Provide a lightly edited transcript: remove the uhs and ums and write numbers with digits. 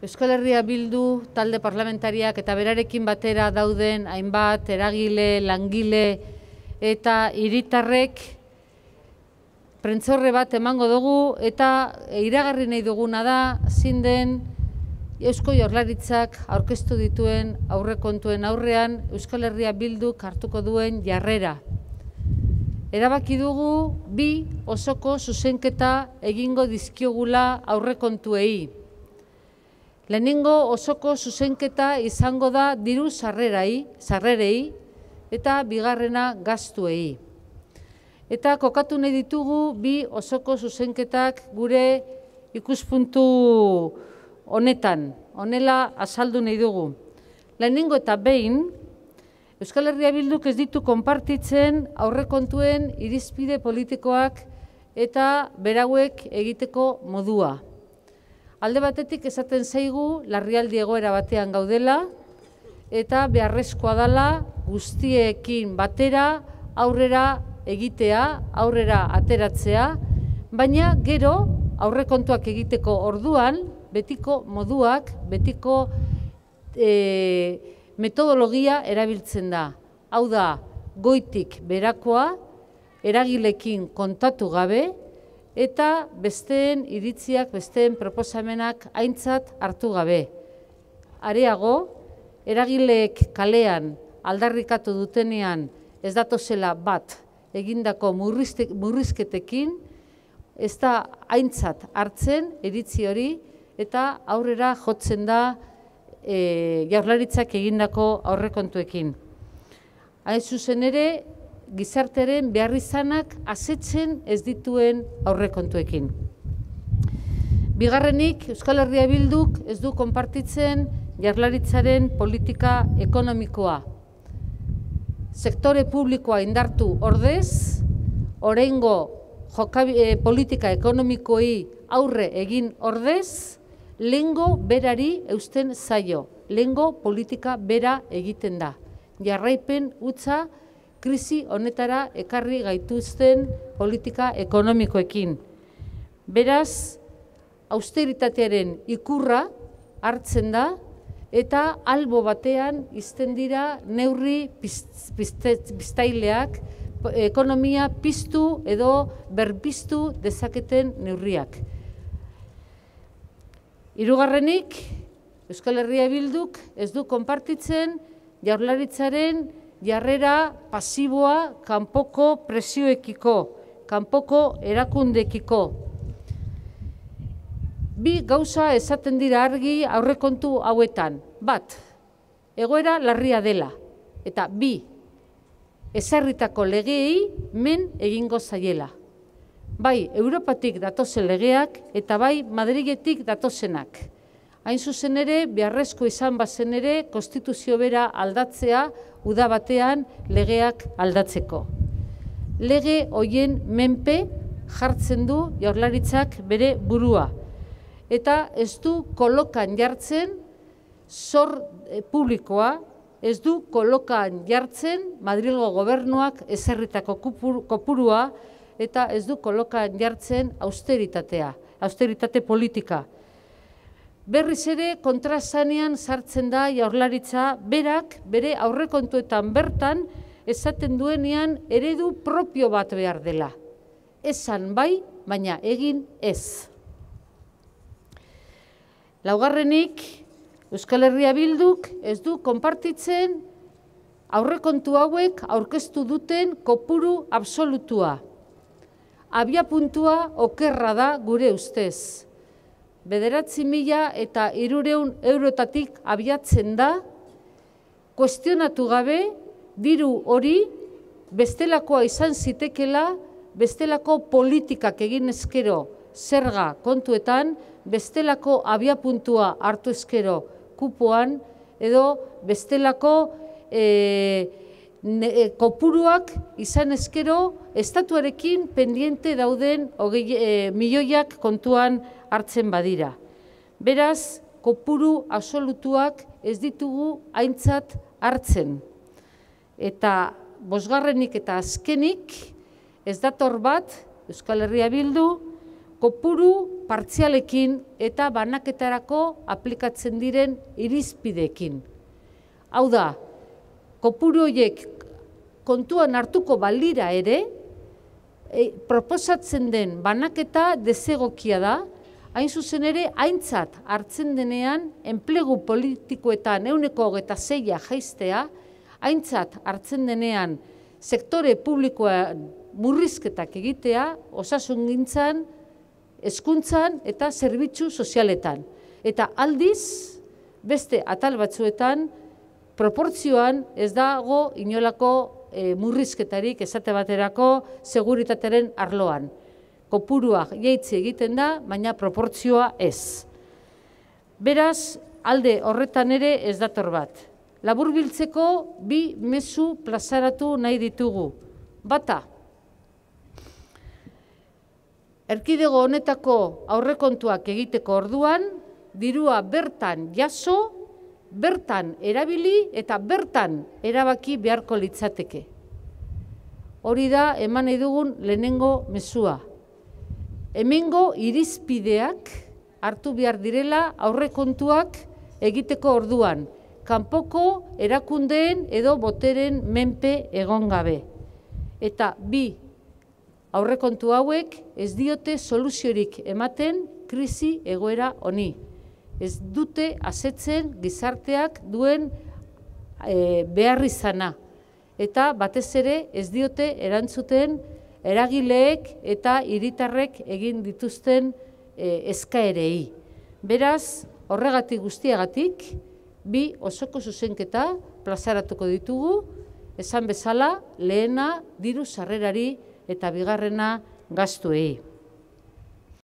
Euskal Herria Bildu talde parlamentariak eta berarekin batera dauden hainbat eragile, langile eta hiritarrek prentzorre bat emango dugu eta iragarri nahi duguna da zein den Eusko Jaurlaritzak aurkeztu dituen aurrekontuen aurrean Euskal Herria Bilduk hartuko duen jarrera. Erabaki dugu bi osoko zuzenketa egingo dizkiogula aurrekontuei. Lehenengo osoko zuzenketa izango da diru sarrerei eta bigarrena gastuei. Eta kokatu nahi ditugu bi osoko zuzenketak gure ikuspuntu honetan, honela azaldu nahi dugu. Lehenengo eta behin, Euskal Herria Bilduk ez ditu konpartitzen aurrekontuen irizpide politikoak eta berauek egiteko modua. Alde batetik esaten zaigu larrialdi egoera batean gaudela eta beharrezkoa dela guztiekin batera aurrera egitea, aurrera ateratzea, baina gero aurrekontuak egiteko orduan betiko moduak, betiko metodologia erabiltzen da. Hau da, goitik berakoa, eragilekin kontatu gabe, eta besteen iritziak, besteen proposamenak aintzat hartu gabe. Areago, eragileek kalean aldarrikatu dutenean ez datozela bat egindako murrizketekin, ez da aintzat hartzen iritzi hori eta aurrera jotzen da Jaurlaritzak egindako aurrekontuekin. Hain zuzen ere, gizartearen beharrizanak asetzen ez dituen aurrekontuekin. Bigarrenik, Euskal Herria Bilduk ez du konpartitzen Jaurlaritzaren politika ekonomikoa. Sektore publikoa indartu ordez, oraingo politika ekonomikoei aurre egin ordez, lehengo berari eusten zaio, lehengo politika bera egiten da. Jarraipen hutsa krisi honetara ekarri gaituzten politika ekonomikoekin. Beraz, austeritatearen ikurra hartzen da eta albo batean izten dira neurri piztaileak, ekonomia piztu edo berpiztu dezaketen neurriak. Hirugarrenik, Euskal Herria Bilduk ez du konpartitzen Jaurlaritzaren jarrera pasiboa kanpoko presioekiko, kanpoko erakundekiko. Bi gauza esaten dira argi aurrekontu hauetan. Bat, egoera larria dela. Eta bi, ezarritako legeei men egingo zaiela. Bai, Europatik datozen legeak eta bai Madriletik datozenak. Hain zuzen ere, beharrezko izan bazen ere, konstituzio bera aldatzea uda batean legeak aldatzeko. Lege hoien menpe jartzen du Jaurlaritzak bere burua. Eta ez du kolokan jartzen zor publikoa, ez du kolokan jartzen Madrilgo gobernuak ezarritako kopurua, eta ez du kolokan jartzen austeritate politika. Berriz ere kontrasanean sartzen da Jaurlaritza berak bere aurrekontuetan bertan esaten duenean eredu propio bat behar dela. Esan bai, baina egin ez. Laugarrenik, Euskal Herria Bilduk ez du konpartitzen aurrekontu hauek aurkeztu duten kopuru absolutua. Abiapuntua okerra da gure ustez. 9.300 eurotatik abiatzen da, kuestionatu gabe, diru hori bestelakoa izan zitekela, bestelako politikak egin ezkero zerga kontuetan, bestelako abiapuntua hartu ezkero kupoan, edo bestelako kopuruak izan ezkero estatuarekin pendiente dauden milioiak kontuan hartzen badira. Beraz, kopuru absolutuak ez ditugu aintzat hartzen. Eta bosgarrenik eta azkenik ez dator bat Euskal Herria Bildu kopuru partzialekin eta banaketarako aplikatzen diren irizpideekin. Hau da, kopuru horiek kontuan hartuko balira ere, proposatzen den banaketa desegokia da, hain zuzen ere, aintzat hartzen denean, enplegu politikoetan 26% jaistea, aintzat hartzen denean, sektore publikoa murrizketak egitea, osasungintzan, hezkuntzan eta zerbitzu sozialetan. Eta aldiz, beste atal batzuetan, proportzioan ez dago inolako murrizketarik esate baterako seguritateren arloan. Kopurua jaitsi egiten da, baina proportzioa ez. Beraz, alde horretan ere ez dator bat. Laburbiltzeko bi mezu plazaratu nahi ditugu. Bata, erkidego honetako aurrekontuak egiteko orduan, dirua bertan jaso, bertan erabili eta bertan erabaki beharko litzateke. Hori da eman nahi dugun lehenengo mezua. Hemengo irizpideak hartu behar direla aurrekontuak egiteko orduan, kanpoko erakundeen edo boteren menpe egon gabe. Eta bi aurrekontu hauek ez diote soluziorik ematen krisi egoera honi. Ez dute asetzen gizarteak duen beharrizana. Eta batez ere ez diote erantzuten eragileek eta hiritarrek egin dituzten eskaerei. Beraz, horregatik guztiagatik, bi osoko zuzenketa plazaratuko ditugu, esan bezala, lehena diru sarrerari eta bigarrena gastuei.